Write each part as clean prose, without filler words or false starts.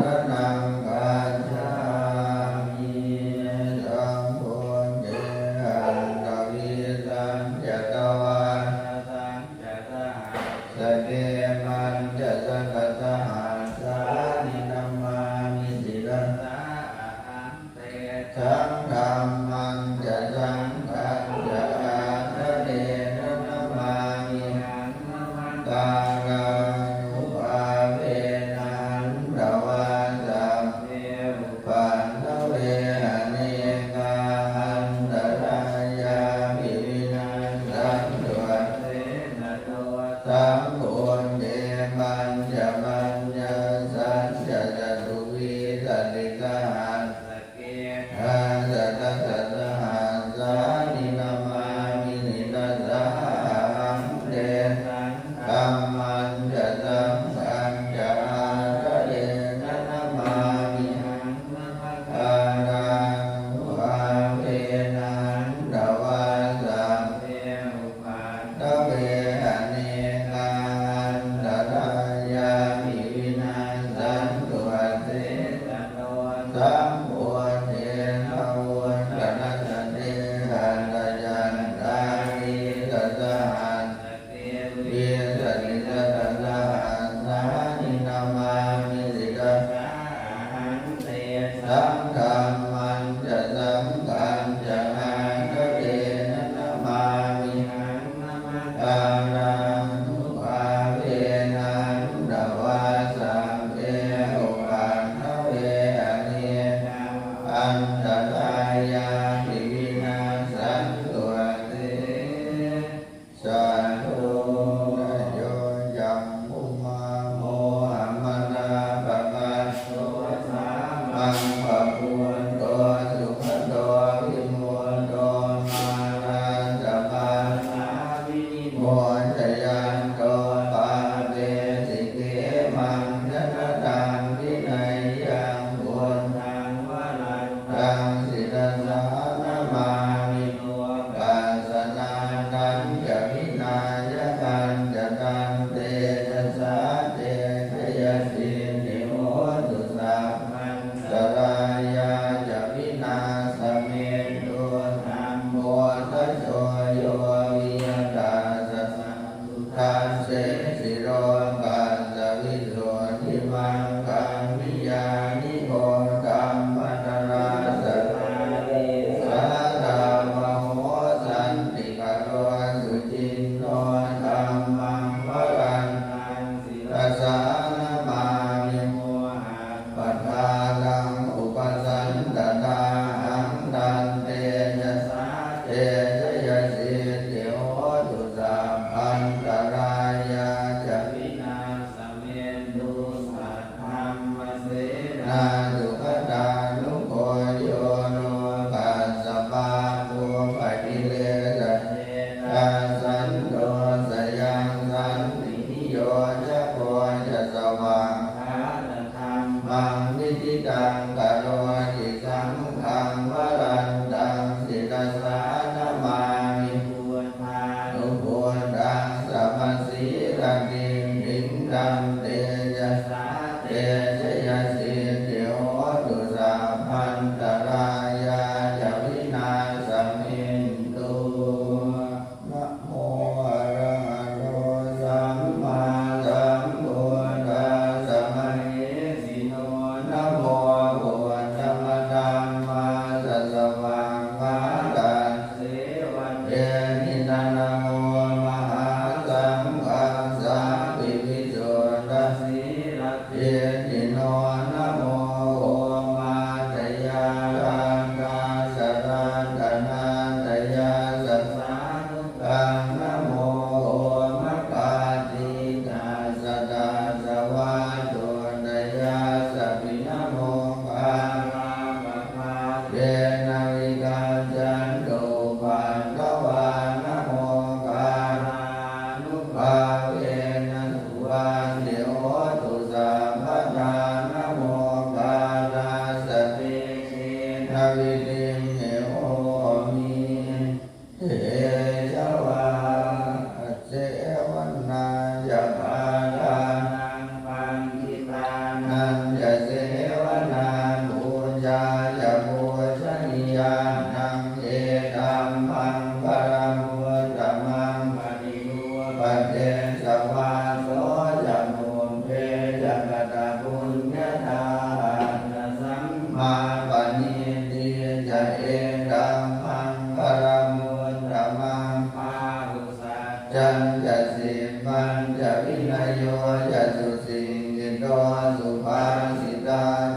รณังคัจฉามิสังโฆเจหังกวิสัญญตวาสเกมันจะสังฆสหัสสานินัมมามิสิรัสสะสังฆัมมังจะสังฆังจะอาสเดนะนัมมามิตารานุภาเวนันตวาสัพเพอุปันนเวหเนกาอันตรายามิวินัสสันตุเตนะโตสังโฆเจมันจะมัญญสัญจะจตุวิสันติสหัสอาสัตตะสัตตะหัสสานินามามินิตัสสะหังเดธัมมันจะสังฆังจะอาระเดนะนะมามิอารังวาเวนันตวาสัพเพอุปันนเวหเนกาอันตรายามิวินัสสันตุเตนะโตสัมโพเทนะโวตนะสันเตหันตยันตานิสัสสะหัสเวสันนิสัสสะหัสสานินามามิสิกะสังฆัมมันจะสังฆังจะอาคะเดนะนะมามิอารังภาเวนันตวาสัพเพอุปันนเวหเนอันตรายามิวินาสสันตุเตสาธุโยยัมมุมาโมหัมมนาปะปัสโสมังภะพุนโตสุขโตวิมุตโตมานาสัพพะโมจยันโตปาเปสิเกมังยะนะตังวินัยยังบุญตังสิรสานะมามิปัสสนานันจะวินายกันจะตันเตจะสาเตชยสินิโมตุสัพพันตรายาจะวินาสเมตุธัมโมทัสโสโยวิยตาสัสสันตุทัสเสสิโรกัสสวิโสทิมังกัมมิยานิโกกัมมัตราสัสสะสาธามโหสันติกโรสุจินโนธัมมังวรันตังศิรสานะมามิปัฏฐานังอุปสันตตาหังตันเตจะสาเตชยสิเทโหตุสัพพันตรายาจะวินาสเมตุสัทธัมมเสนาสุขตานุโกโยโนกัสสปะโภปะกิเลสเทนะสันโตสยังสันติโยจะโพจะสว่างมังนิติตังกโรติสังฆังวรันตังศิรสานะมามินุพุทธังสัพพสีระกิมปินดังเตจะสาเตชยสิเทโหตุสัพพันตรายาจะวินาสเมตุนะโมอะระหะโตสัมมาสัมพุทธัสสะมะเหสิโนนะโมพุทธมตัง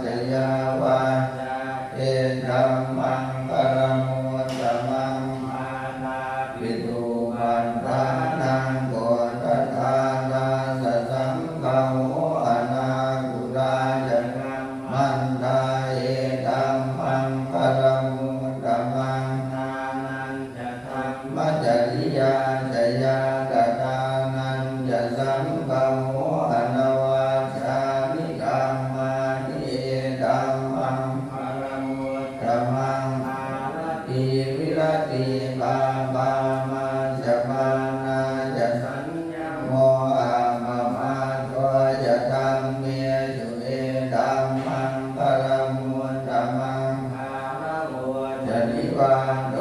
จยาวาเอธัมมังปรมุตตมังวิทูปันธานังโกฏฐานาสสังฆโมอนาคุลาจมันตาเอธัมมังปรมุตตมังมัจจริยาจยาตถานันจะสังฆโมอนวาชามิกัมมานิเอธัมมังปรมุตตมังอิวิรติบาบามาจะมานาจะสัญญโมอามามาโตจะธรรมเมสุเอธัมมังปรมุตตมังจะนิวาโต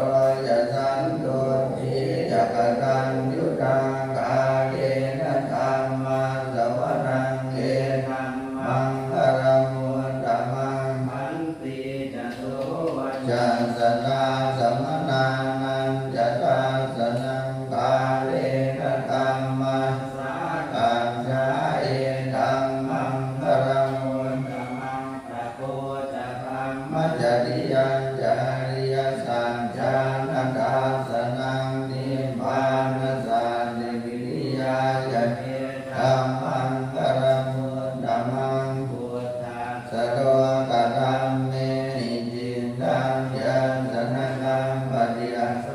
จะสันโตทิจะกตัญญูตังกาเยนะธัมมาสวนังเอธัมมังปรมุตตมังจัสสนาสมนานันจะตัสสนังกาเลนะธัมมาตัญจาเอธัมมังปรมุตตมังมัจจริยัญจาริยสัญจานะทัสสนังนิพพานสันติวิริยายะธัมมังปรมุตตมังสะโดกะธัมเมหิจินตังยันสนะนังปฏิยัสโส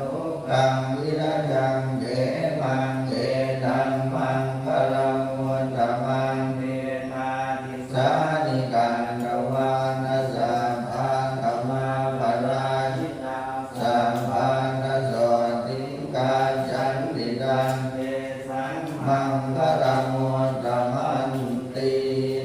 กังวิรัยังเกมังเกธัมมังปรมุตตมังสานิกันตวานะสัมพันธมาปราชิตาสัมพันธโสติกาจันติตังมังคารมุตตมันติ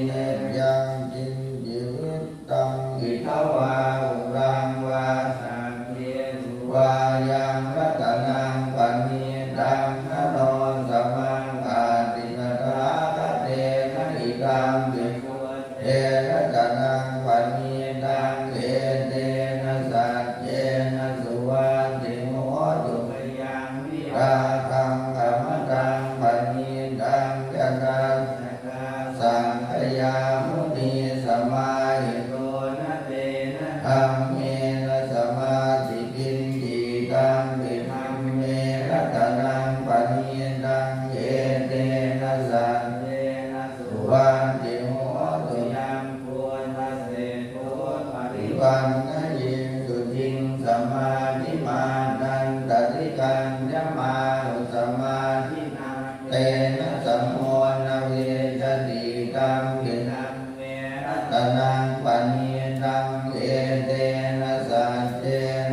เนยังจินจิวิตตังอิทวาอุรังวาสังเยสุวายังรัตนังปณิตังนโนสมังอาติกตาคเตนะอิตังภิกขุเอรัตนังปณิตังเอเตนะสัจเจนะสุวัตติโหตุราคังอมตังปณิตังยะตัสสังขยามุนีสมาหิโตนะเตนะธัมเมนะสมาธิกินจิตังวิธัมเมรัตนังปณิตังเอเตนะสัจเจนะสุวัตติโหตุยังควรละเสโทปริวันนะยิงสุจิงสมาธิมานันตติกันยมานุสมาธินาเตนะสัมโมนะเวชติตังวิธัมเมรัตนังปณิตังเอเตนะสัจเจ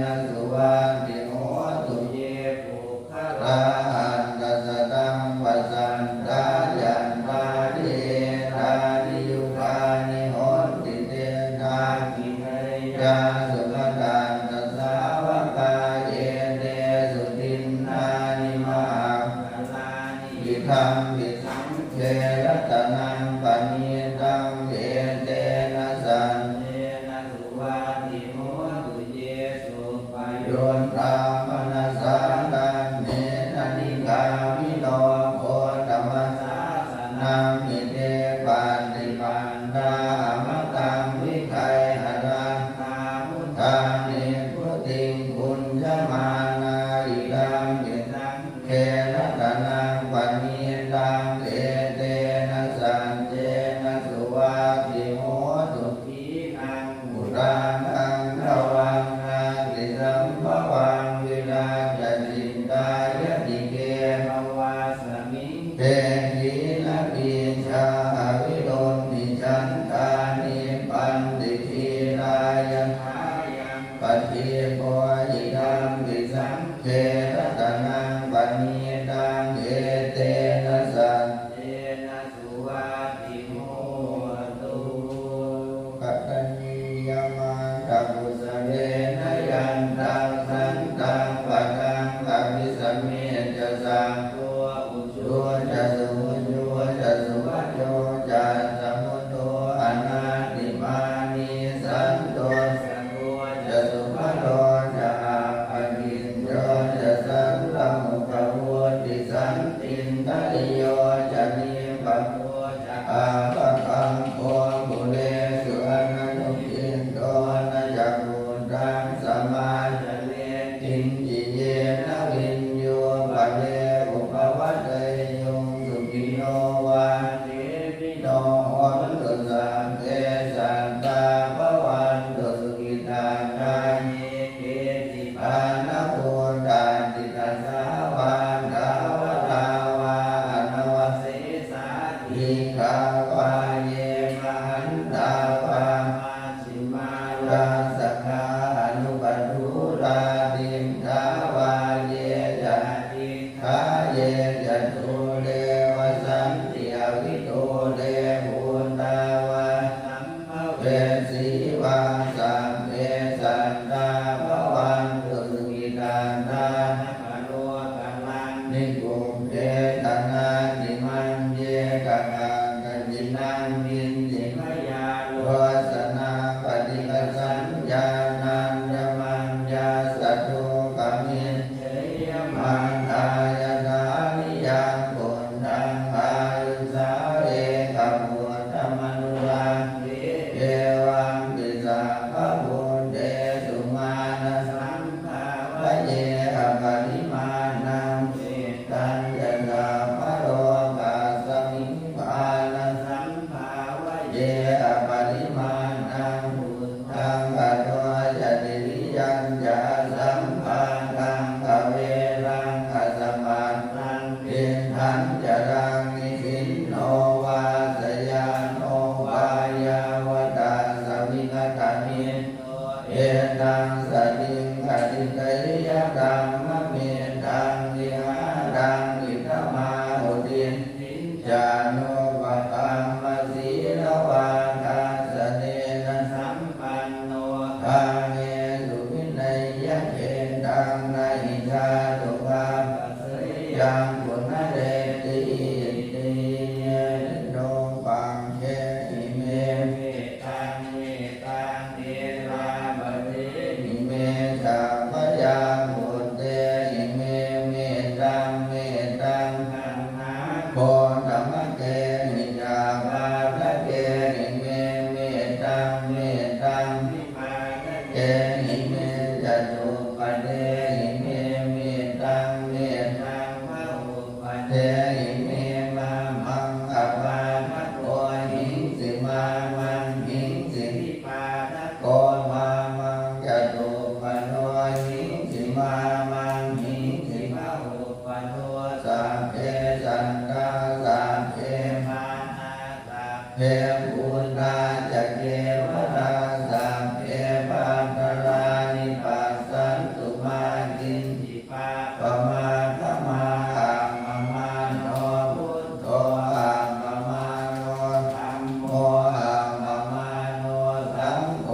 นะสุวัตติโหตุเยปุคละหันตสตังปัสสันตายันตาดิเอตาดิยุคานิโหติเตนะกิเนยาสุขตันตสาวกาเยเตสุตินนานิมาวิธัมวิสังเขรัตนังปณิตังเอเตนะสัจเจนะสุวัตติโหตุเยสุปโยนตามนัสสานังเมนะนิกามิโนโคตมัสสาสนังมิเตปันติปันตามตังวิไคหรังตามุทานิพุติงคุญจมานาอิดังเกตังเขรัตนังปณิตังเอเตนะสัจเจนะสุวัตติโหตุทีนังปุรานังระวังนาติสัมภวังวิราชจินตายติเกมวาสมิงเตหินะปิชาวิโรติจันตานิปันติทีรายทายังปฏิโพยิธัมวิสังเขรัตนังปณิตังเอเตนะสัจเจนะสุวัตติโหตุกตัญญูยมา สีวาสัมเวสันตาภวันตุกิตานาภะโลกามังนิกุมเอตนาติมันเยกะกะกะจินังมินติมยาโลสนาปฏิปัสสัญญานันยมัญญาสัตโตกามินเทยมันอายตานิยังปุณังอายุสาเอกัมปุตตมนุราเอวังปิสาภะบุญเดสุมาณสัมภาวะเยอปริมาณังตัญญาภะโลกาสมิงภาณสัมภาวะเยอปริมาณังตังกัตโตยะติริยังจาสัมปันตังกเวรังกัสสมานังอินทันจรังนิสินโนวาสยานโนวายาวตาสมิงกามิเอตังสติงคติกริยตังมะเมตังยิหาตังอิทธมาหุตินจานุปปัมมสีลวาทาสเนนะสัมปันโนทาเมสุวินัยยะเจตังนาหิชาตุภาปัสสยังปุณเรติติโนปังเชอิเมตังเมตังเทราบดีอิเมสัพพยามุตเตอิเมเมตังธัมมาโพธัมมะเกหิยาภาภะเกหิเมเมตังวิภาคะเกหิเมจตุปะเทหิเมเมตังพะอุปะเทหิเมมามังอภามัตโตหิงสิมามังหิงสิวิปาทโกมามังจตุปะโนหิงสิมามังหิงสิพะอุปะโทสัพเพสันตาสัพเพมานาสัพเพปุณณาจะเกวตาสัพเพปัตตลานิปัสสันตุมากินจิปาปมาทมาอัมมมาโนพุทโธอัมมมาโนธัมโมอัมมมาโนสังโฆ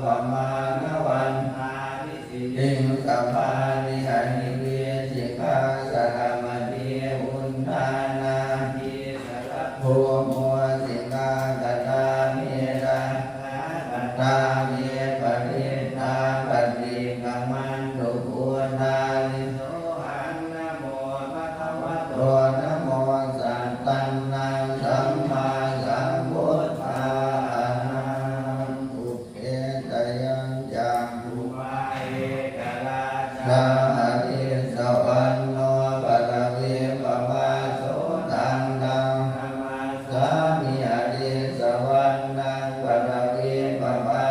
ปมาณวันทานิสิติงสัพพานิหันิเวสิกขาสรมเทอุนทานาทิสระโภโมสิกากตาเมราตาเมปะริตาปฏิกัมมันตุปุณาลิโสหังนะโมภะคะวะโตนะโมสัตตังนังสัมมาสัมพุทธานังอุเอตยังจังอุปาเอกราชาอริสวรรณโนปะระเวปะวาโสตังนังธรรมสามิอริสวรรณังปะระเวปะวา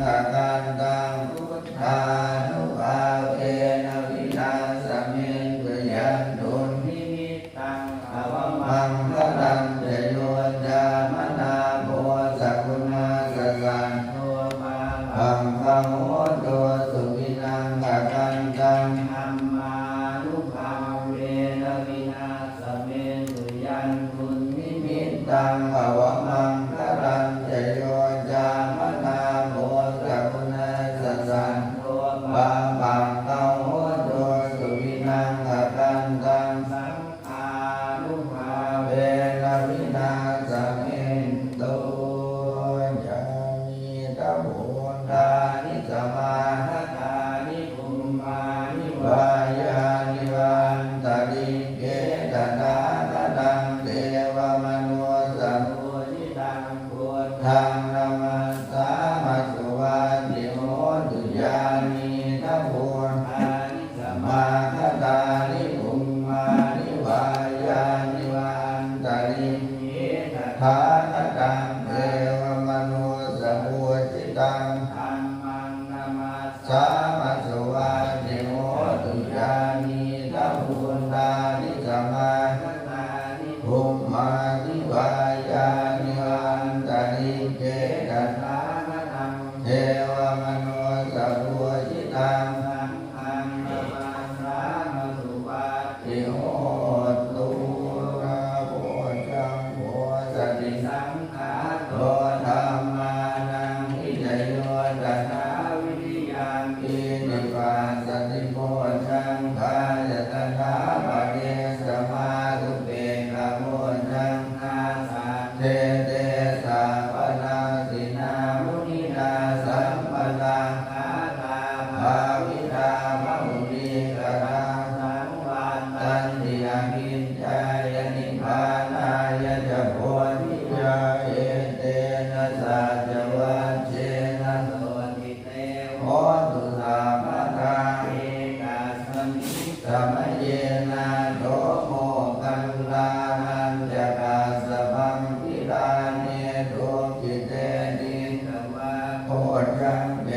อกันตังพุทธานุภาเวนะวินาสมิงกุยันตุนิมิตตังภวมังคลังเจโยจามนาโพสักุณาสสันโทมาพังคังโหตุสุวินังอกันตังธัมมานุภาเวนะวินาสมิงกุยันตุนิมิตตังภวมังคลังเจโยจามนาโพสักุณาสสันโทมาพังคังโหตุสุวินังอกันตังสังฆานุภาเวนะวินาสมิงตุญามิตะโพธานิสมาหตานิภูมานิวายานิวันตาลิเกตนาตังเทวมนุสสมุทิตังพุทธังนามัสสามัสสวาติโหตุญามิตะโพธานิสมาหตานิภูมานิวายานิวันตาลิเกตนาตังเทวมนุสสมุทิตังธัมมังนามัสสามัสสวาติโหตุญามิตะโพธานิสมาหตานิภูมานิวายานิวันตาลิเกตนาตังเทวมนุสสมุทิตังธัมมังนามัสสามัสสวาติโหตุระโพจังโพสติสังขาโตธัมมานังวิจโยตถาวิริยังอินิปาสติโพชังพายตนาปะเดสมาทุเปกะโพชังนาสาเทเตสาปนาสินามุนินาสัมปนาคาตาภาวิตามะมุนีกะนาสังวันตันติยามินจายนิพพานายะจะโพธิยาเอเตนะสัจวัชเชนะโสติเตโหตุสามะทาเอกาสมิสมัยเยนะโตโมกัลลานันจะกาสพังพิลาเนโตจิเตนิสวะโพชังเต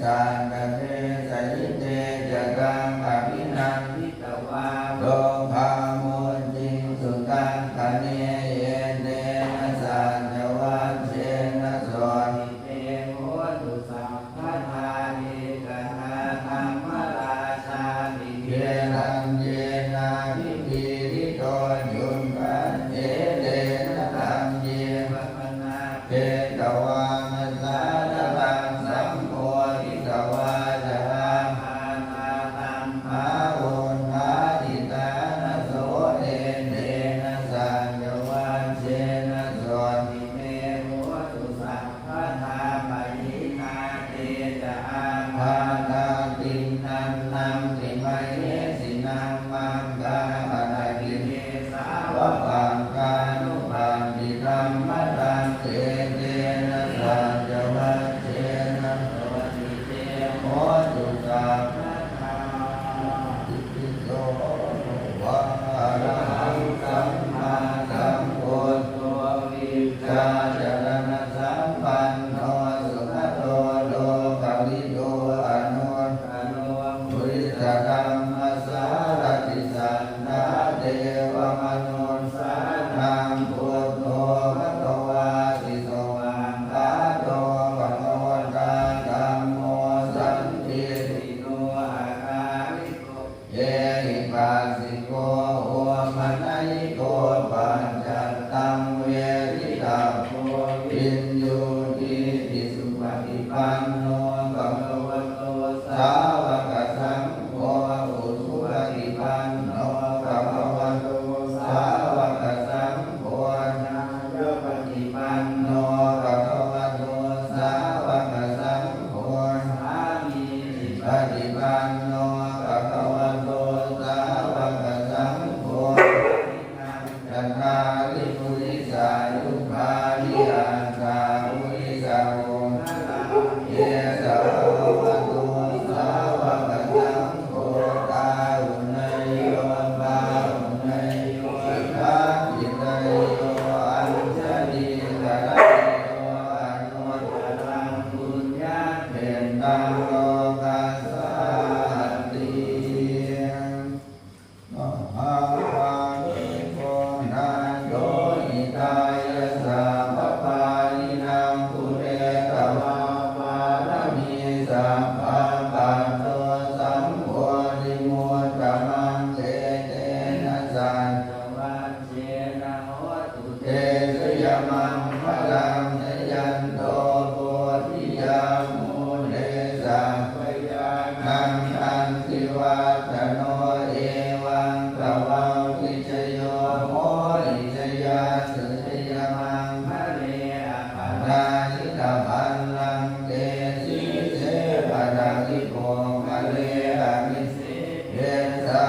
สานเตสยิเตจะกังอภินันทิตวาโลภามุจิงสุตังคเนเยเตนะสัจวัชเชนะโสติเตโหตุสัพพทาเอกนาธรรมราชาติเยนังเยนาภิปิริโตยุนปันเอเตนะตังเยปะปนาเทตวามัสสาตังสัมโพธิตวาจาภานาตัมภาวุณภาติตานะโสเอเตนะสัจวัชเชนะโสติเตโหตุสัพพทาปยินาเตจะอาภานาตินันนังติมัยเยสินังมังกาปนากิเนสาวะปังกานุปันติธัมมตังเตเตนะสัจวัชเชนะโสติเตโหตุสัพพทาอิติโสวะอะระหังสัมมาสัมพุทโธวิชชาจรณะสัมปันโนสุขโตโลกวิโตอนุตตโรปุริสธัมมัสสารติสันทาเทวมนุสสานังพุทโธภควาติโสอังคาโตภควตาธัมโมสันติติโนอาคาลิโกเยหิปัสสิโกโอมนัยโกปัญจตังเวทิตาโพวินโยติติสุปฏิปันโนภควโตสาวกสังโฆอุชุปฏิปันโนภควโตสาวกสังโฆญาณปฏิปันโนภควโตสาวกสังโฆสามีจิปฏิปันโนภควโตสาวกสังโฆจันทาลิปุริสายุปาลิอันตาปุริสาโกเยสาวะโตสาว ตังโลกัสสะติมหาวานิโกนันโยอิตายะสัพพปานินังปุเรตวาปารมีสัพพะปัตโตสัมโพธิมุตตมังเตเตนะสันตวัจเจนะโหตุเตสยมังพลังนยันโตโพธิยามุเนสัพพยานังอันติวัตโนเอวังตวังวิชโยโมหิชยาสุชยมังพะเลอะปะราชิตพันลังเตสิเสปะราคิโกมะเลอะมิสิเยสา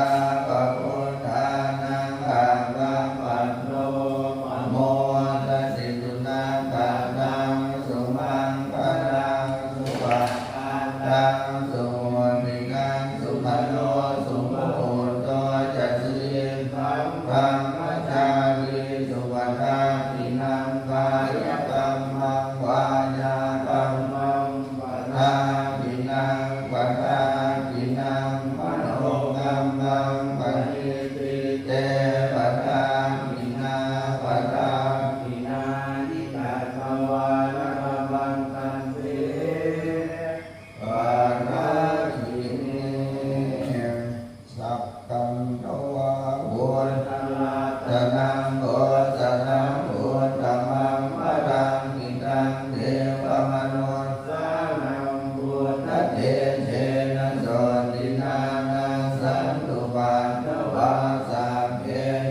ปะพุทธานังอังกัมปัตโตโมทัสสิตุนังกัตตังสุมังคลังสุปะตังสุมิกังสุปโนสุโมโตจัตติธัมมังมัจจาริสุวัฏาปินังกายกัมมังวาจากัมมังวัฏาปินังวัฏาปินังมโนกัมมังปฏิปิเตวัฏาปินาวัฏาปินาทิตัสสวานะบังคันเตวัฏาปิเนสัพพันโตวาบุญตะนังโกตะนังบุญตะมังมะรังกิตังเทวมนุสสานังบุญตะเตเชนะโสตินานังสันตุปันตวาสัพเพ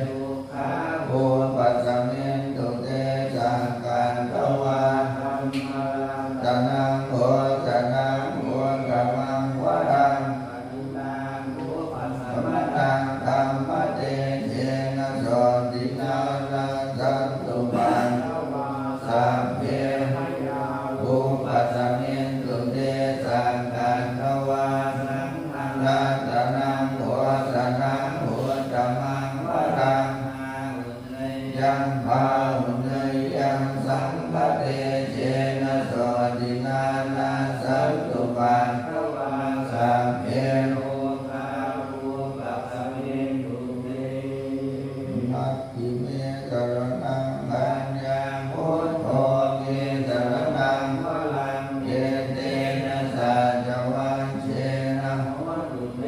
ทุกขาภูปัสสะเมนตุเตสังกันตวาธัมมังตะนังโกตะนังบุญตะมังวะรังปฏินังภูปัสสะมะตังธัมมะเตเชนะโสตินานังสันตุปันตวาสัพเพภูปัสสะเมนตุเตสังกันตวาสังฆังตะนังโกตะนังบุญตะมังวะรังยังภาหุเนยยังสัมปะเตเจนะโสตินานาสันตุปันตวาสัพเพโลกาภูปัสสะเมนตุเตมัคคิเมสรณังปัญญาพุทโธเมสรณังวลังเยเตนะสัจวัญเชนะโหตุเต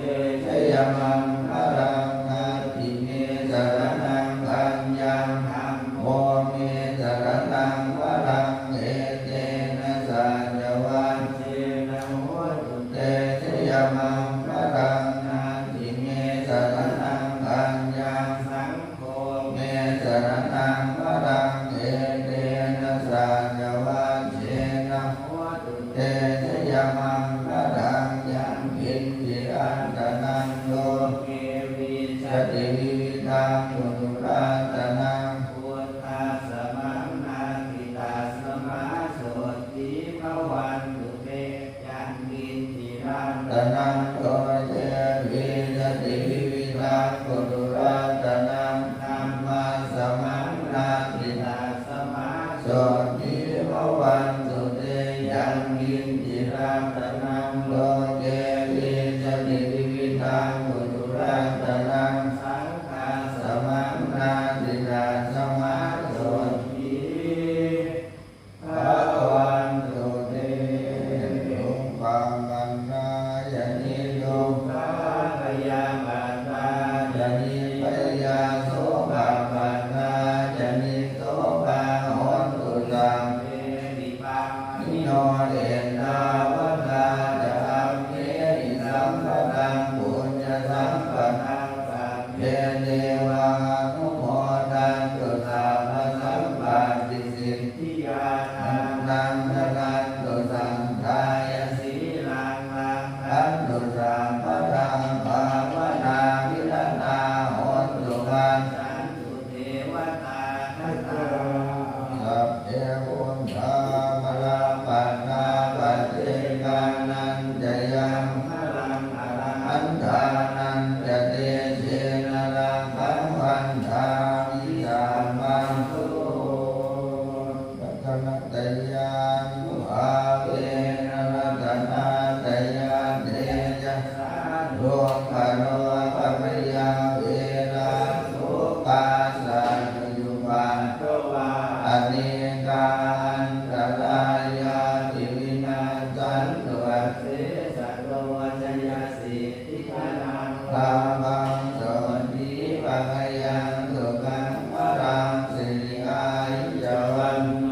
ชยมังพลังนาทิเมสรณังปัญญาโมเมสรณังวลังเยเตนะสัจวัญเชนะโหตุเตชยมังพลังนาทิเมสรณังปัญญาสังโฆเมสรณังวลังเยเตนะสัจวัญเชนะโหตุเตชยมังพลังยังอินทิรันตนังโลเกวิสติวิวิธังปุถุรัตนังพุทธัสสะมังนาทิตัสสะมาโสติภวันตุเตยังอินทิรันตนังโลเกวิสติวิวิธังปุถุรัตนังธัมมัสสะมังนาทิตัสสะมาโสติภวันตุเตยังอินทิรันตนังโลเกวิสติวิวิธังปุถุรัตนังสังฆัสสะมังนาทิตัสสะมาโสติภวันตุเตตุปังมันนายานิโยภาคยาปัตตายานิปยาโสภะปัตตายานิโสภะโหตุสัมเภริปังนิโนเดนาวตาจะอัมเมริสัมปะทังปุญญสัมปะทังสัพเพเทวานุโมทันตุสัพพะสัมปะติสิทธิยานังนันตุสังฆายสีลังลังทันตุสัมปะทังภาวนาวิรัตนาโหตุวันสันตุเทวตาทัตตาสัพเพปุญญามะลาปัฏฐาปัจเจกานันจะยังมะลังอรหันตานันจะเตเชนะลังคังวันทามิสามังสุปัฏฐันตยานุภาเวนะรัตนา เสสัตโตชยสิทธิพนัง ลาภังโสติปัฏยังสุขังวรังสิริอายุจวัน โน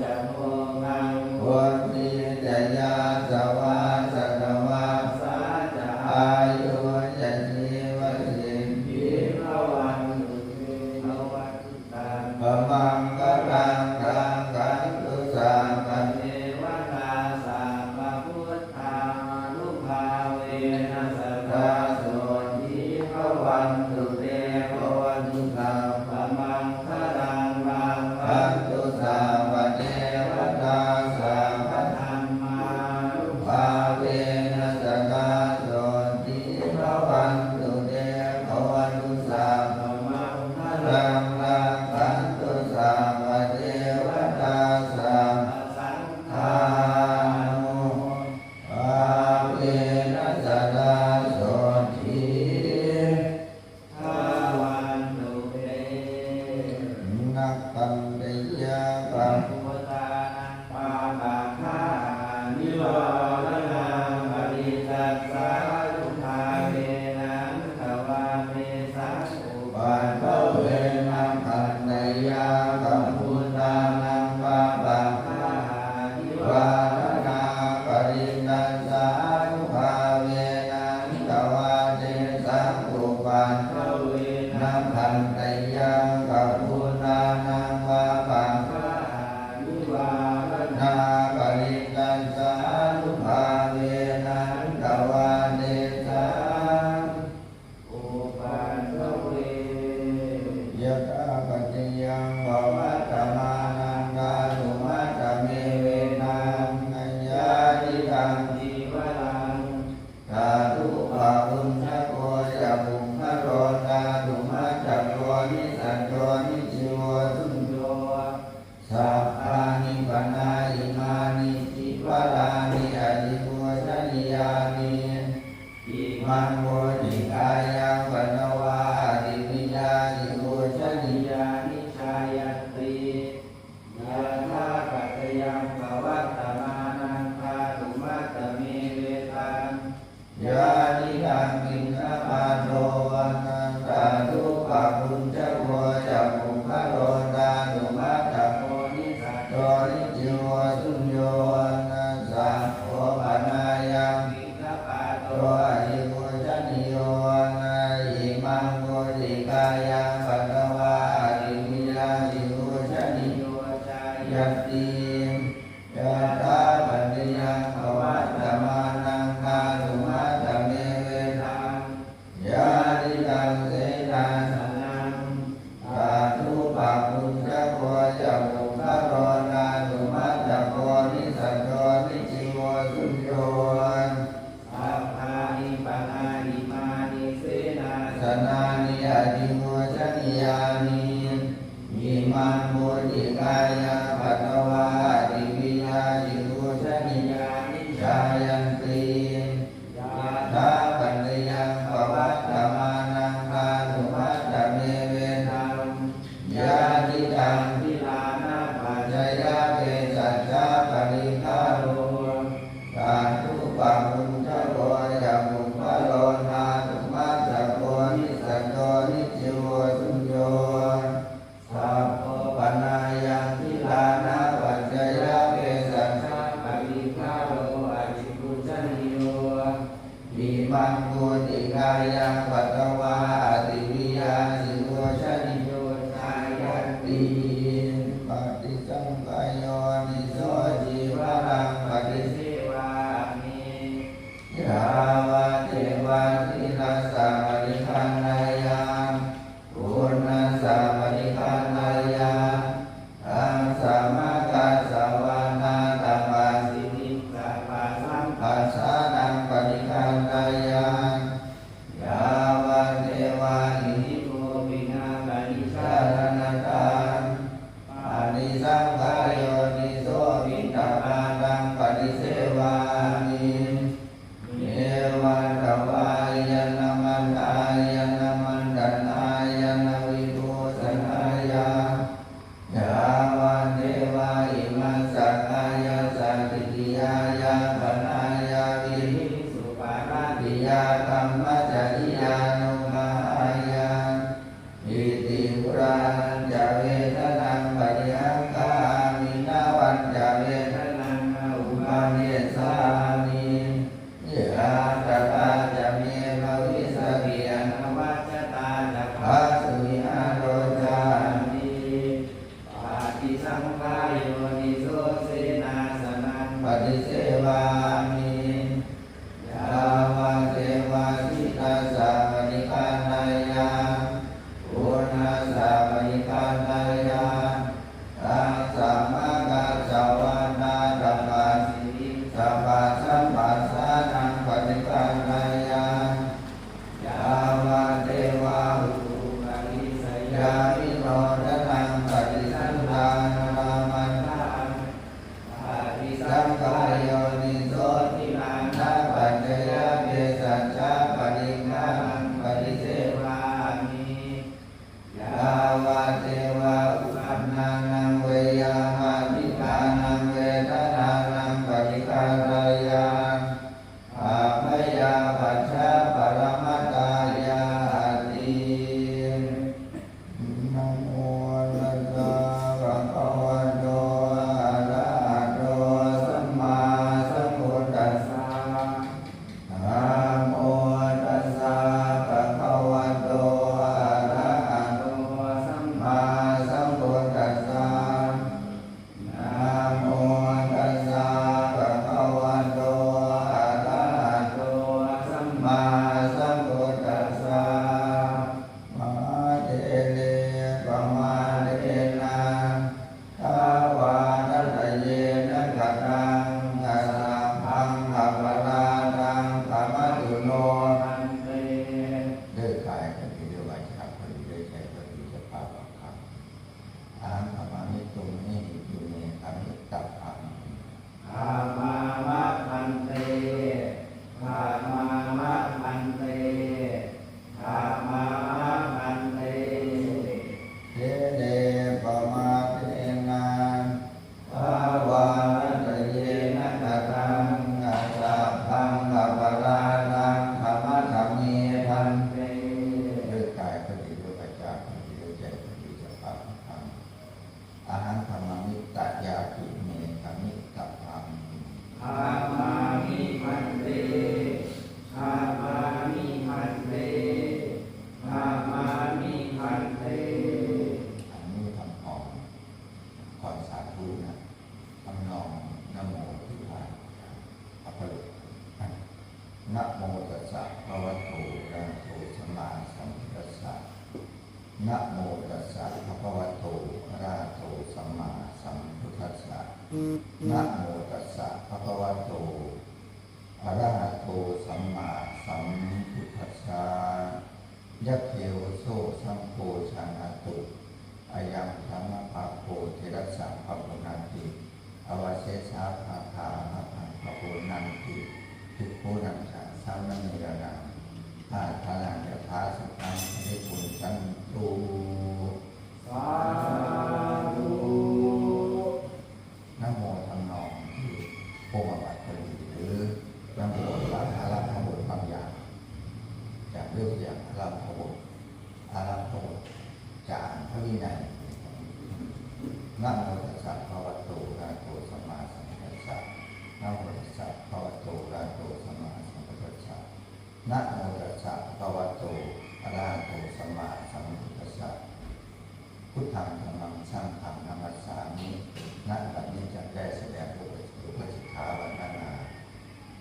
จักโมกัง พุทธิจยาสวาสกวา สาจะ อายุจชีวสิทธิ ภิภวันตุเตภวันตัง พมังกรังรังกันตุสังกั เทวตาสัพพพุทธานุภาเวนัสสะโสทิภวันตุเตภวันตุสัพพมังคลังรัง กั วัน นตุสังวเทวตาสัง พระธรรมานุภา ภาเวนัสกาโสติภวันตุเตภวันตุสัง พมังค รั ลัง งรังกันตุสังวเทวตาสัง สังฆา อานุภาเวนัสกาโสติ ภวันตุเต นักตันเตยะปัง พุทธานังปาปะคานิวรณังปริตัสสะทุกขาเวนังขวาเมสังอุปา ปันเทเวนังคันเตยะกัมพุทธานังปะปัง คานิ วาทนาปรินันสานุภาเวนังตวาเจสังอุปัน วเวนั นั ง งคันเตยะกัมพุทธานังปะปัง คานิวารณั นาง ปรินันสานุภาเวนังตวาเจสัง อุปันโตเวย ะตาปฏิยังภวัตมานังกาลุมัตตเมเวนังอัญญาติกัง จีวรัง สาธุภาวุญชโกจะบุคคโรตาตุมัจจโกนิสัจโกนิจิโวสุญโย สัพพานิปนาอิมานิจิวรานิอธิโวชนิยานิอิมันโวจิกายังปนวาอธิวิญญาณิโวชนิยา ญาณิชายันติยะถาปัตยังภวัตตมานังคาตุมัตตเมเวตัง ยานิทังกินนามาโตวันนันตาทุปะพุญชโกจะบุคคโรตาตุมัจจโก โอนิสัต โตนิจิโวสุญโยนัสสะโอปนายัง ติขปาโต โตอหิโวชนิโยนาหิมังโกติกายังปัตตวาอธิวิญญาณิโวชนิ โย โย ชา ยั ยั ตติยะตาปัญญยังภวัตตมานังคาตุมัตตเมเวทั ตั ง ง ยาติตังเสนา สนัง สาธุปะพุญชโกจะบุคคโรนาตุมัจจโกนิสัจโกนิจิโวสุญโย สัพพานิปนานิมานิเสนา สนานิอธิโมชนิยานิอิมันโมติกายาปัตตวาอธิวิยาจิโวชนิยานิชายันติ ยา ทาปัญญังภวัตตมานังคาตุมัตตเมเว ตั นั ง งยาติตัง พิลานาปั ปั ญ ญ ญ ญาเกสัจจาปริคาโล สาธุปะพุญชโกจะบุคคโลนาตุมัสสโกนิสัจโกนิจิโวสุญโยสัพพปนายังทิลานาปัจจยาเกสัจจา ปริภาโลอจิปุจนิโย วิมังโกติกายังปัตตวาอติวิยาสิโวชนิโย ชายันติ ติปฏิสังขายโยนิโสจีวรังปฏิ เทวามิ ยาวะเทวาทินัสสะมริคันนายาปุณณสสะมริคันนายาอังสามากัสสวานาตัมปัสสิ สิสัพพะสัม ปัสสานังปริคันนายายาวะเทวาหิ นิโกปินาปนิชา สารณทานอานิสังขายโยนิโสวิตตานังปฏิเสวามิเอวันตวายนมันตายนมันตนายนวิภูสนายายาวันเทวาอิมัสสกายาสัตติยายาปนายาวิ นะโมตัสสะภะคะวะโตอะระหะโตสัมมาสัมพุทธัสสะนะโมตัสสะภะคะวะโตอะระหะโตสัมมาสัมพุทธัสสะนะโมตัสสะภะคะวะโตอะระหะโตสัมมาสัมพุทธัสสะยะเทวโสสัมโพชานาตุอายังธรรมภาโพเทระสะภะปุนันติอวเสสาภาคาภะปุนันติภิกขุนังสะสามเณรนังอาทานังยะถาสัพพังอริปุญจันตุสาธุนะโมทำนองที่พงบัตรหรือนะโมหลังอารัมภบทบางอย่างจากเรื่องอย่างอารัมภบทจากพระวินัยนะโมตัสสะภะคะวะโตอะระหะโตสัมมาสัมพุทธัสสะนะโมตัสสะภะคะวะโตอะระหะโตสัมมาสัมพุทธัสสะนะโมตัสสะภะคะวะโตอะระหะโตสัมมาสัมพุทธัสสะพุทธังธัมมังสังฆังนะมัสสามิณ บัดนี้จะได้แสดงอุปสิกขาวันนา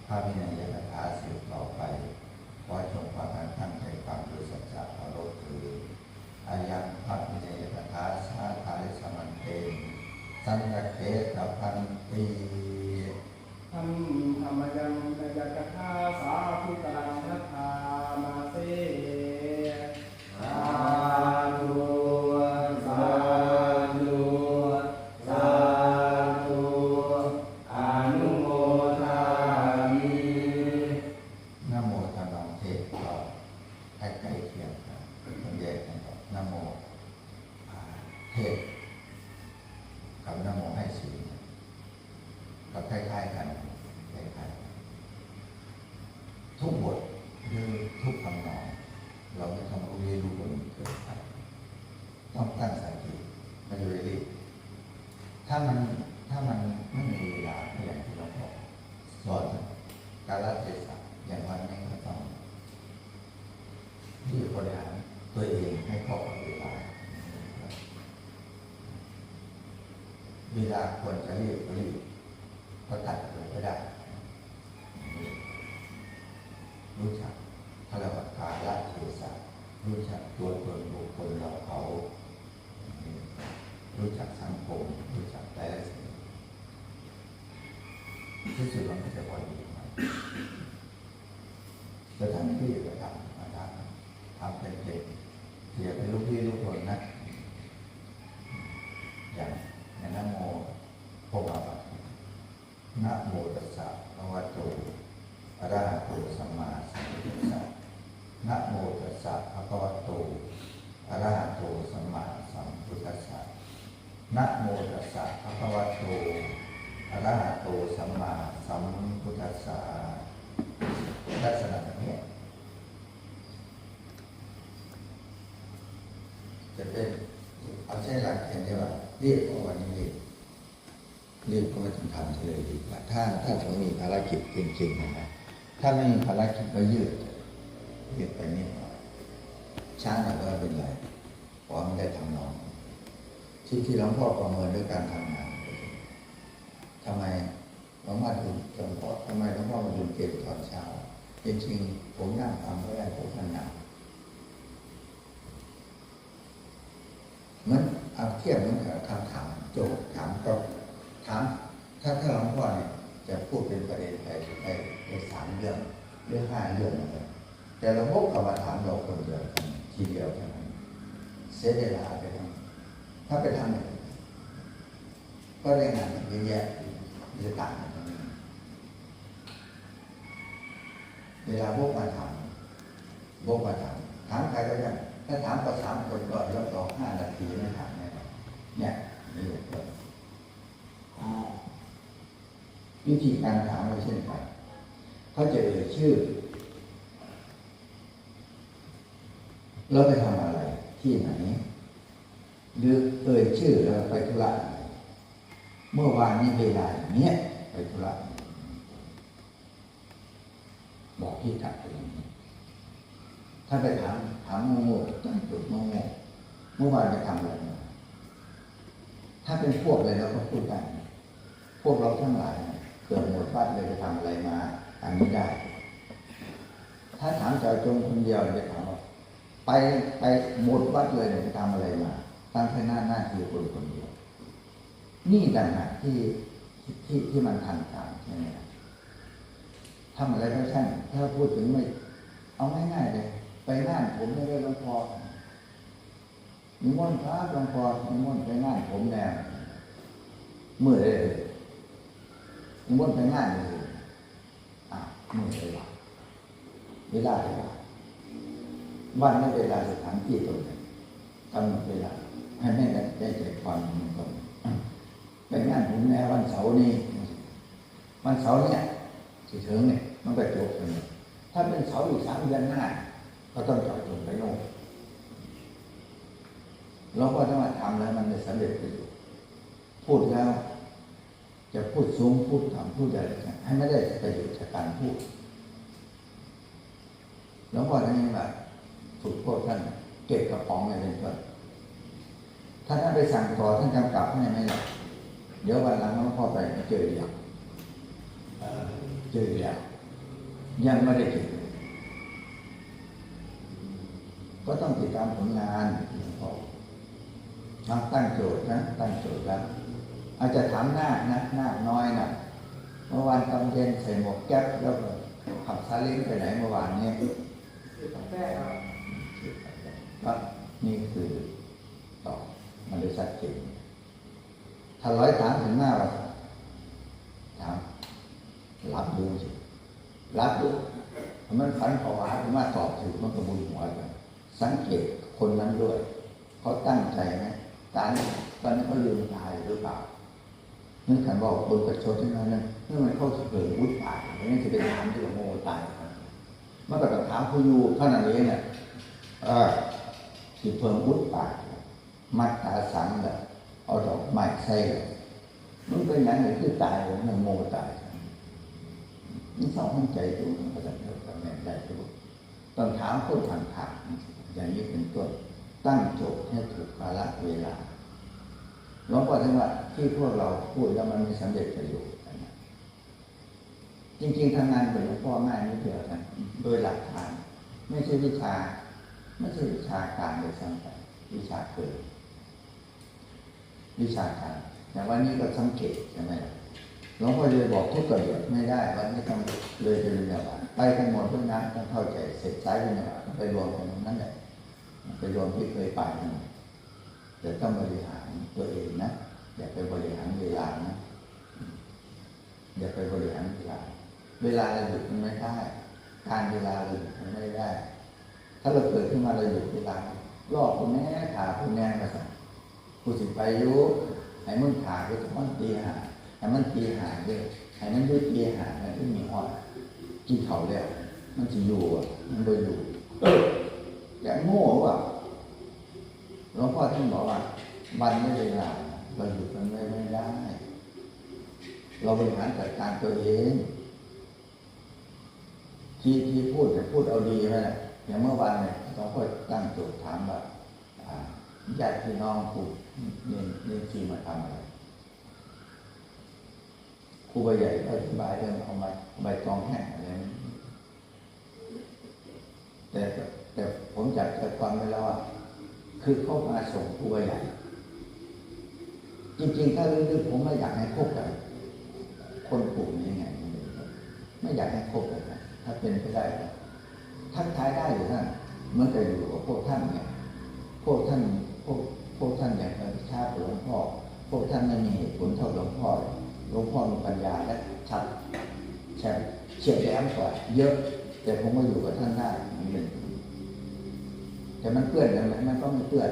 พระวินัยคถาสืบต่อไปขอจงฟังและตั้งใจฟังโดยสัจจะเคารพคืออายังพระวินัยคถาสาธาริสมันเตสังฆเขตพันตีธรรมยังนยกถาสาธุตรังทัฏฐามาเสสาธุสาธุสาธุอนุโมทามินะโมตัสสะเทศก็ให้ใกล้เคียงกันมันแยกกันกับนะโมเทศกับนะโมให้ศีลกับคล้ายๆกันคล้ายๆทุกบทหรือทุกคำนองเราไม่ต้องรู้รู้บนเกิดไปต้องตั้งสติไม่รู้รีบถ้ามันไม่มีเวลาอย่างที่เราบอกสอนกาลเทศะอย่างวันนี้ก็ต้องรีบบริหารตัวเองให้เข้ากับเวลาควรจะรีบก็ตัดเลยก็ได้รู้จักพระวัตกาลเทศะรู้จักตัวตนบุคคลเราเขารู้จักสังคมรู้จักแต่ละสิ่งที่สุดมันก็จะพอดีจะทำที่จะทำมาทำเป็นเด็กเสียเป็นลูกพี่ลูกคนนะอย่างนะโมโพธิปัสนะโมตัสสะภะคะวะโตอะระหะโตสัมมาสัมพุทธัสสะนะโมตัสสะภะคะวะโตอะระหะโตสัมมาสัมพุทธัสสะนะโมตัสสะภะคะวะโตอะระหะโตสัมมาสัมพุทธัสสะลักษณะแบบนี้จะเป็นเอาใช้หลักแค่นี้ว่าเรียกว่าวันนี้รีบก็ไม่ต้องทำเลยดีกว่าถ้าผมมีภารกิจจริงๆนะถ้าไม่มีภารกิจก็ยืดไปนิดหน่อยช้าหน่อยก็เป็นไรเพราะมันได้ทำนองที่หลวงพ่อประเมินด้วยการทำงานทำไมหลวงพ่อถึงหลวงพ่อทำไมหลวงพ่อมาดูเกมตอนเช้าจริงๆผมนั่งทำไม่ได้ผมขนาดมันเอาเทียบเหมือนกับคำถามโจทย์ถามก็ถามถ้าหลวงพ่อเนี่ยจะพูดเป็นประเด็นไป3 เรื่องหรือ5 เรื่องนะครับแต่เราพบกับมาถามเราคนเดียวทีเดียวเท่านั้นเสียเวลาไปทำถ้าไปทำเนี่ยก็ได้งานเยอะแยะจะต่างกันเวลาพวกมาถามใครก็ได้ถ้าถามกับ3 คนก็รับรอง5 นาทีไม่ถามแน่เนี่ยนี่แหละวิธีการถามเราเช่นกันเขาจะชื่อเราไปทำอะไรที่ไหนหรือชื่อเราไปธุระอะไรเมื่อวานนี้เวลาอย่างนี้ไปธุระบอกที่กัดไปอย่างนี้ถ้าไปถามโง่ตั้งจุดโง่เมื่อวานไปทำอะไรมาถ้าเป็นพวกอะไรเราก็พูดได้พวกเราทั้งหลายเกิดหมดบ้านเลยไปทำอะไรมาอันนี้ได้ ถ้าถามเจ้าจงคนเดียวจะถามว่าไปหมดวัดเลยเนี่ยไปทำอะไรมาตั้งแค่หน้าที่คนเดียวนี่ต่างหากที่มันทันการใช่ไหมครับทำอะไรก็ช่างถ้าพูดถึงไม่เอาง่ายๆเลยไปงานผมไม่ได้หลวงพ่อนิมนต์พระหลวงพ่อนิมนต์ไปงานผมแน่เมื่อเลยนิมนต์ไปงานเลยเมื่อเลยเวลาเลยวันไม่เวลาสถานที่ตรงไหนกำหนดเวลาให้แม่ได้ใจความมันก่อนไปงานผมแน่วันเสาร์นี้วันเสาร์เนี่ยสิถึงเนี่ยมันก็จบเลยถ้าเป็นเสาร์อีก3 เดือนหน้าก็ต้องจอดจงไปโน่นเราก็ต้องมาทำแล้วมันจะสำเร็จไปอยู่พูดแล้วจะพูดสูงพูดต่ำพูดอะไรให้ไม่ได้ประโยชน์จากการพูดแล้วก็ทั้งนี้แบบถูกโทษท่านเก็บกระป๋องอะไรเป็นต้นถ้าท่านไปสั่งต่อท่านกำกับให้ไม่ได้เดี๋ยววันหลังหลวงพ่อไปเจออย่างยังไม่ได้เก็บก็ต้องติดตามผลงานหลวงพ่อตั้งโจทย์นะตั้งโจทย์แล้วอาจจะถามหน้าน้อยนะเมื่อวานตอนเย็นใส่หมวกแก๊ปแล้วก็ขับซาเล้งไปไหนเมื่อวานนี้ก็นี่คือต่อมันเลยชัดเจนถ้าถามถึงหน้าว่าถามรับดูสิรับดูมันฝันขวาหรือว่าตอบถูกมันก็บุญหัวกันสังเกตคนนั้นด้วยเขาตั้งใจไหมตอนนี้เขาลืมตายหรือเปล่านี่ขันบอกคนประชดที่นั่นนั่นเมื่อมันเข้าเกิดวุฒิป่านี่จะเป็นถามที่ว่าโง่ตายมันก็ต้องถามผู้อยู่ขนาดนี้เนี่ยที่เพิ่มวุฒิป่ามัดตาสังแบบเอาดอกไม้ใส่มันเป็นอย่างไรคือตายมันโง่ตายนี่สองหันใจตัวมันก็จะเกิดกับแม่ได้ทุกต้องถามคนผ่านอย่างนี้เป็นต้นตั้งโจทย์ให้ถูกกาลเวลาหลวงพ่อท่านว่าที่พวกเราพูดแล้วมันมีสำเร็จประโยชน์นะจริงๆทำงานกับหลวงพ่อง่ายนิดเดียวกันโดยหลักฐานไม่ใช่วิชาการโดยซ้ำไปวิชาเกิดวิชาการแต่วันนี้ก็สังเกตใช่ไหมหลวงพ่อจะบอกทุกประโยชน์ไม่ได้วันนี้ต้องเลยจะเรียนแบบไปกันหมดเพื่อนนะต้องเข้าใจเสร็จสายกันแบบไปรวมกันตรงนั้นแหละไปรวมที่เคยไปนั่นแต่ต้องบริหารตัวเองนะอย่าไปบริหารเวลานะอย่าไปบริหารเวลาเราหยุดมันไม่ได้การเวลาเราหยุดมันไม่ได้ถ้าเราเกิดขึ้นมาเราหยุดเวลารอบคนแน่ขาคนแน่มาสั่งผู้สิไปยุให้มึงขาก็จะมันตีหาให้มันตีหาด้วยให้มันด้วยตีหาแล้วที่มีหอดกินเขาแล้วมันจะอยู่มันไปอยู่อย่างโง่ว่ะหลวงพ่อท่านบอกว่าวันไม่เวลาเราหยุดมันไม่ได้เราบริหารจัดการตัวเองที่พูดแต่พูดเอาดีไหมล่ะอย่างเมื่อวานเนี่ยเราก็ตั้งโจทย์ถามว่าญาติพี่น้องครูเนี่ยที่มาทำอะไรครูใบใหญ่ก็อธิบายเรื่องเอาใบตองแห้งอะไรแต่ผมจับใจความไว้แล้วว่าคือเข้ามาส่งครูใบใหญ่จริงๆถ้าลึกๆผมไม่อยากให้คบกันคนกลุ่มนี้ไงไม่อยากให้คบกันถ้าเป็นไปได้ทักทายได้อยู่ท่านมันจะอยู่กับพวกท่านเนี่ยพวกท่านอย่างชาติหลวงพ่อพวกท่านไม่มีเหตุผลเท่าหลวงพ่อมีปัญญาและชัดเฉียบแหลมกว่าเยอะแต่ผมมาอยู่กับท่านได้มันเป็นแต่มันเปื้อนกันไหมมันก็ไม่เปื้อน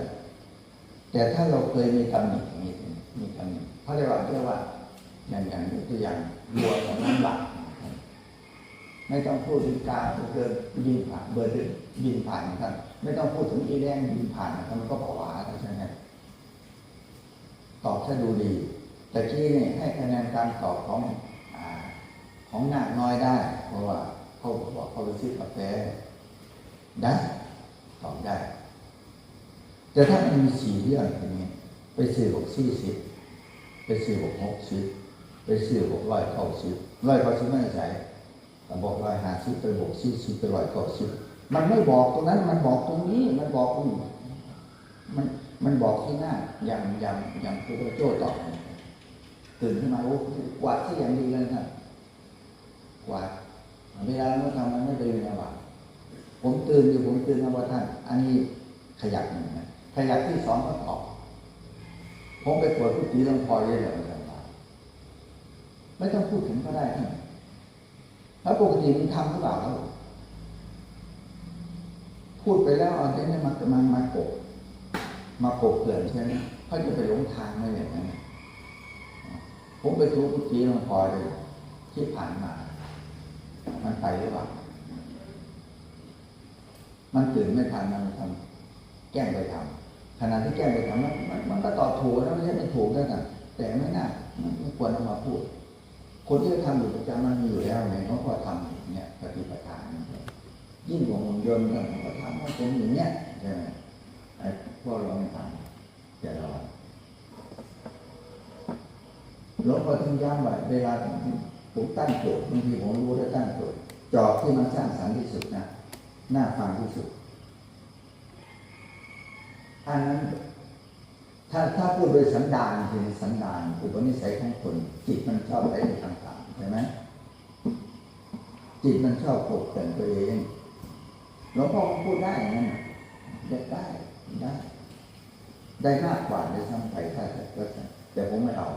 แต่ถ้าเราเคยมีตำหนิมีตำหนิเขาเรียกว่าอย่างตัวอย่างวัวของน้ำหลักไม่ต้องพูดถึงกาเกินยิงผ่านเบอร์ดึงยิงผ่านท่านไม่ต้องพูดถึงอีแดงยิงผ่านท่านมันก็ผวาใช่ไหมตอบถ้าดูดีแต่ที่นี่ให้คะแนนการตอบของหนักน้อยได้เพราะว่าเขาบอกเขาไปซื้อกาแฟได้ตอบได้แต่ถ้ามันมี4 เรื่องอย่างนี้ไปซื้อ40ไปซื้อ60ไปซื้อ690ไม่ใส่ บอก150ไปบวก40ไป190มันไม่บอกตรงนั้นมันบอกตรงนี้มันบอกตรงนี้มันบอกที่หน้าอย่างครูโจ้ตอบตื่นขึ้นมาโอ้กวาดที่อย่างดีเลยนะกวาดเวลาเราทำมันไม่เป็นนะว่าผมตื่นนะว่าท่านอันนี้ขยักหนึ่งนะขยักที่สองก็ตอบผมไปตรวจผู้ตีลำพอยเลยเหรอไม่ต้องพูดถึงก็ได้ท่านแล้วปกติมันทำหรือเปล่าแล้วพูดไปแล้วเอาแต่เนี่ยมากบเกลื่อนใช่ไหมเขาจะไปหลงทางไม่อย่างนั้นผมไปทุกุฏิหลวงพ่อเลยที่ผ่านมามันไปหรือเปล่ามันตื่นไม่ทันมันทำแกล้งไปทำขณะที่แกล้งไปทำมันก็ตอบถูกแล้วไม่ใช่ไม่ถูกแล้วนะแต่ไม่น่าไม่ควรเอามาพูดคนที่ทำอยู่ประจำมันมีอยู่แล้วไงเขาก็ทำเนี่ยปฏิปทายิ่งกว่าหุ่นยนต์เขาก็ทำให้เป็นอย่างเนี้ยใช่ไหมไอ้พวกเราไม่ทำแต่เราหลวงพ่อถึงย้ำว่าเวลาผมตั้งโจทย์บางทีผมรู้ได้ตั้งโจทย์จอบที่มันสร้างสรรค์ที่สุดนะน่าฟังที่สุดอันนั้นถ้าพูดโดยสันดานคือสันดานอุปนิสัยของคนจิตมันชอบอะไรต่างๆใช่ไหมจิตมันชอบปกปิดตัวเองหลวงพ่อพูดได้อย่างนั้นได้มากกว่าในซ้ำไปถ้าแต่ผมไม่เอา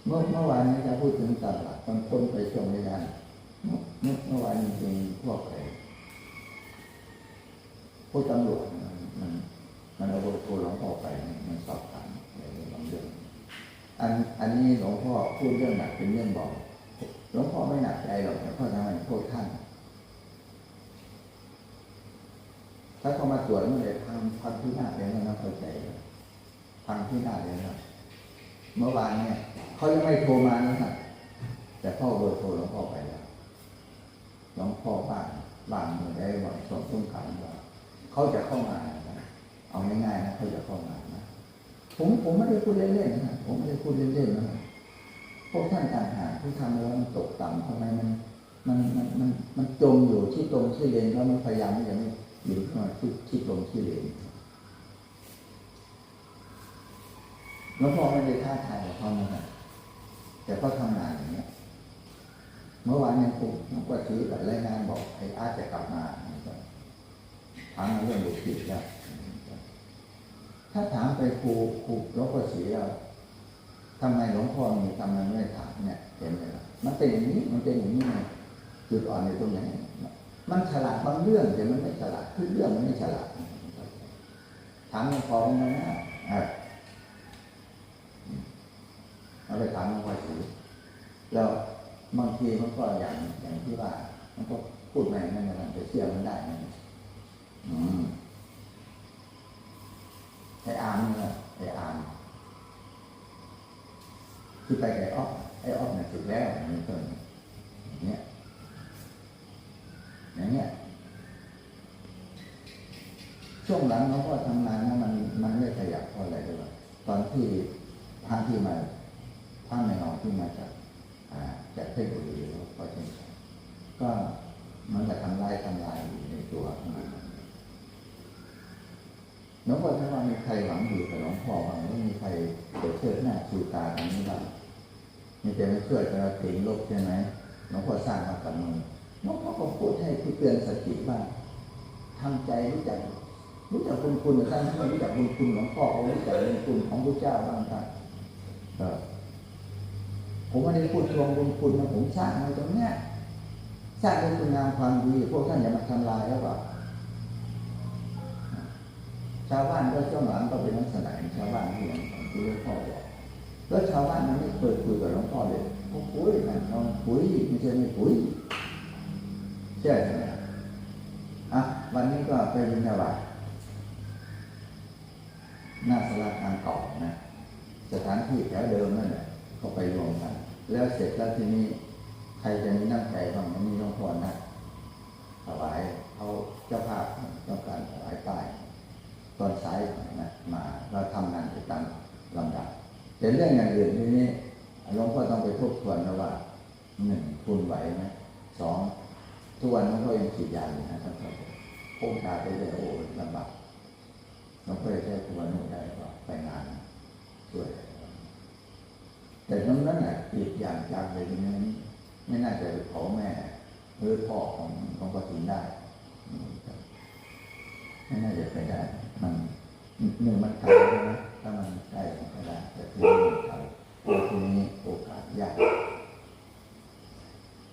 เมื่อวานนี้จะพูดถึงตลาดตอนต้นไปชมไม่ได้เมื่อวานจริงๆพวกผู้ตำรวจมันเอาโทรหลวงพ่อไปมันสอบถามอะไรบางเรื่องอันนี้หลวงพ่อพูดเรื่องหนักเป็นเรื่องเบาหลวงพ่อไม่หนักใจหรอกแต่พ่อทำไมโทษท่านถ้าเขามาตรวจมันเลยพังที่หน้าเลยนะเข้าใจพังที่หน้าเลยนะเมื่อวานเนี่ยเขายังไม่โทรมานะครับแต่พ่อเบอร์โทรหลวงพ่อไปแล้วหลวงพ่อบ้านเมืองได้บ่อยส่งตุ้งขันว่าเขาจะเข้ามาเอาง่ายๆนะเขาจะเข้ามานะผมไม่ได้พูดเล่นๆนะผมไม่ได้พูดเล่นๆนะพวกท่านต่างหากที่ทำแล้วมันตกต่ำทำไมมันจมอยู่ที่ตรงที่เลนแล้วมันพยายามที่จะไม่อยู่ที่ตรงที่เลนหลวงพ่อไม่ได้ท้าทายกับเขานะครับแต่ก็ทำงานอย่างนี้เมื่อวานเนี่ยผมก็ถือกับรายงานบอกไอ้อาจจะกลับมาถามเรื่องบุตรผิดแล้วถ้าถามไปครูหลวงพ่อศรีแล้วทำไมหลวงพ่อมีทำไมไม่ถามเนี่ยเห็นไหมล่ะมันเป็นอย่างนี้จุดอ่อนในตรงไหนมันฉลาดบางเรื่องแต่มันไม่ฉลาดทุกเรื่องมันไม่ฉลาดถามหลวงพ่อมันนะเราไปถามหลวงพ่อศรีแล้วบางทีมันก็อย่างที่ว่ามันก็พูดไม่นั่นมันไปเชื่อมันได้ไอ้อามนี่แหละไอ้อามคือไปไอ้ออฟเนี่ยถูกแล้วมันเกินอย่างเงี้ยช่วงหลังเขาก็ทำงานนะมันไม่ขยับเพราะอะไรด้วยตอนที่ท่านที่มาท่านในนองที่มาจากเพชรบุรีก็เช่นกันก็มันจะทำลายอยู่ในตัวของมันหลวงพ่อถ้าว่ามีใครหวังดีกับหลวงพ่อบ้างไม่มีใครเปิดเชิดหน้าชูตาอย่างนี้บ้างมีแต่ไม่ช่วยแต่เราถึงลบใช่ไหมหลวงพ่อสร้างมากับมือหลวงพ่อก็พูดให้เตือนสติว่าทำใจรู้จักคุณท่านไม่รู้จักคุณหลวงพ่อเขารู้จักคุณของพระเจ้าบ้างครับผมไม่ได้พูดทวงคุณนะผมสร้างมาตรงเนี้ยสร้างด้วยคุณงามความดีพวกท่านอย่ามาทำลายแล้วเปล่าชาวบ้านก็ช่วงหลังก็เป็นลักษณะชาวบ้านที่หลวงพ่อบอกแล้วชาวบ้านนั้นไม่เคยคุยกับหลวงพ่อเลยเขาคุยกันเขาคุยไม่ใช่ไม่คุยใช่ไหมวันนี้ก็ไปบิณฑบาตหน้าศาลาการเก่านะสถานที่แถวเดิมนั่นแหละเขาไปรวมกันแล้วเสร็จแล้วทีนี้ใครจะมีน้ำใจบ้างมีหลวงพ่อนะถวายเขาเจ้าภาพต้องการถวายป้ายตอนสายนะมาเราทำงานไปตามลำดับแต่เรื่องอย่างอื่นทีนี้ หลวงพ่อต้องไปทบทวนนะว่าหนึ่งทุนไหวไหมสองทุกวันหลวงพ่อยังฉีดยาอยู่นะท่านครับโค้งตาไปเลยโอ้ลำบากหลวงพ่อจะแค่ตัวหนูได้ก็ไปงานช่วยแต่ตรงนั้นน่ะอีกอย่างจังเลยทีนี้ไม่น่าจะขอแม่หรือพ่อของหลวงพ่อถินได้ไม่น่าจะไปได้มันหนึ่งมันไกลนะถ้ามันใกล้มันก็ได้แต่ที่นี่มันไกลทีนี้โอกาสยาก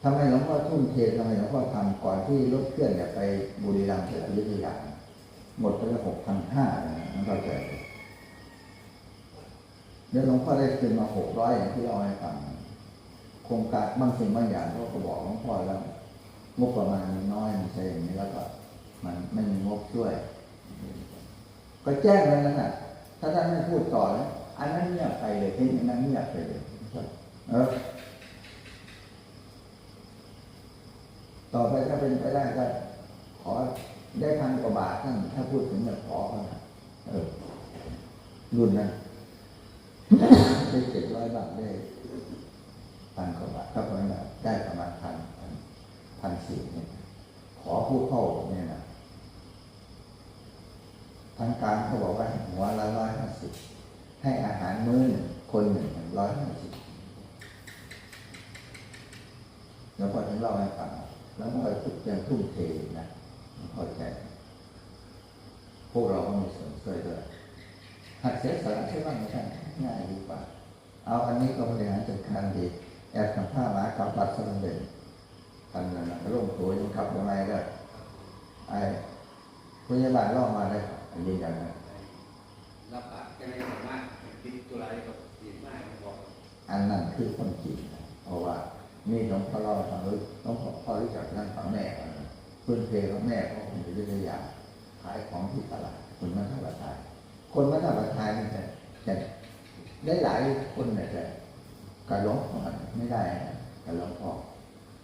ทำไมหลวงพ่อทุ่มเททำไมหลวงพ่อทำก่อนที่รถเคลื่อนไปบุรีรัมย์ไปอยุธยาหมดไปแล้ว6,500นะนั่นเข้าใจเดี๋ยวหลวงพ่อได้คืนมา600อย่างที่เราให้ฟังโครงการบางสิ่งบางอย่างก็บอกหลวงพ่อแล้วงบประมาณมันน้อยมันใช่อย่างนี้แล้วก็มันไม่มีงบช่วยก็แจ้งแล้วนั่นน่ะถ้าท่านไม่พูดต่อแล้วอันนั้นเงียบไปเลยที่อันนั้นเงียบไปเลยต่อไปถ้าเป็นไปได้ก็ขอได้1,000 กว่าบาทท่านถ้าพูดถึงแบบขอเขารุ่นนั้นได้700 บาทได้1,000 กว่าบาทก็ประมาณได้ประมาณ1,400เนี่ยขอผู้เข้าเนี่ยนะทางการเขาบอกว่าหัวละ150ให้อาหารมื้อคน150แล้วพอถึงเราให้ฟังแล้วมันก็ยังทุ่มเทนะเข้าใจพวกเราก็มีส่วนช่วยด้วยหัดเสียสละใช่บ้างไม่ใช่ง่ายดีกว่าเอาอันนี้ก็บริหารจัดการดีแอบทำผ้าหมากำปัดสมเด็จทำนั่นก็ลงตัวยังขับยังไงก็ไอ้พยาบาลล่อมาได้ยืนยันนะรับปากจะไม่สามารถติดตัวอะไรกับติดมากบอกอันนั้นคือคนจริงเพราะว่ามีหลวงพ่อเล่าให้ฟังหลวงพ่อรู้จักนั่งฝังแม่เพื่อนเพลของแม่เขาเป็นวิทยาขายของที่ตลาดคนมาท่าประทายคนมาท่าประทายนี่จะได้หลายคนเนี่ยจะกระล้องพ่อไม่ได้กระล้องพ่อ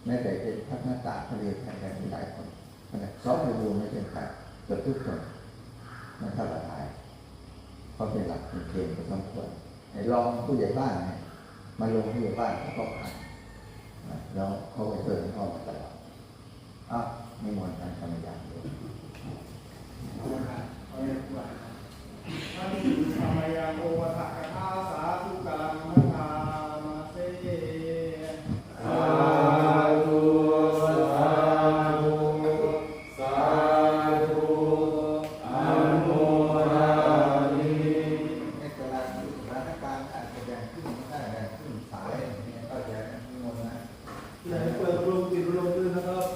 แม้แต่เป็นพัฒนาตาเขาเรียนแทนกันหลายคนซอฟต์แวร์ไม่ใช่ใครเกือบทุกคนมาท่าประทายเขาเป็นหลักเป็นเกณฑ์ก็ต้องควรไอ้รองผู้ใหญ่บ้านเนี่ยมาลงผู้ใหญ่บ้านเขาก็ผ่านแล้วเขาไปเจอพ่อมาตลอดไม่มวนการทำอย่างเดียวท่านธรรมยังโอวตกถาสาธุกังมะนามาเสสาธุสาธุสาธุอนุโมทามิในตลาดสถานการณ์อาจจะแบ่งขึ้นได้แบ่งขึ้นสายเนี่ยก็จะมีมนนะไหนเปิดรวมจิตรวมด้วยนะครับ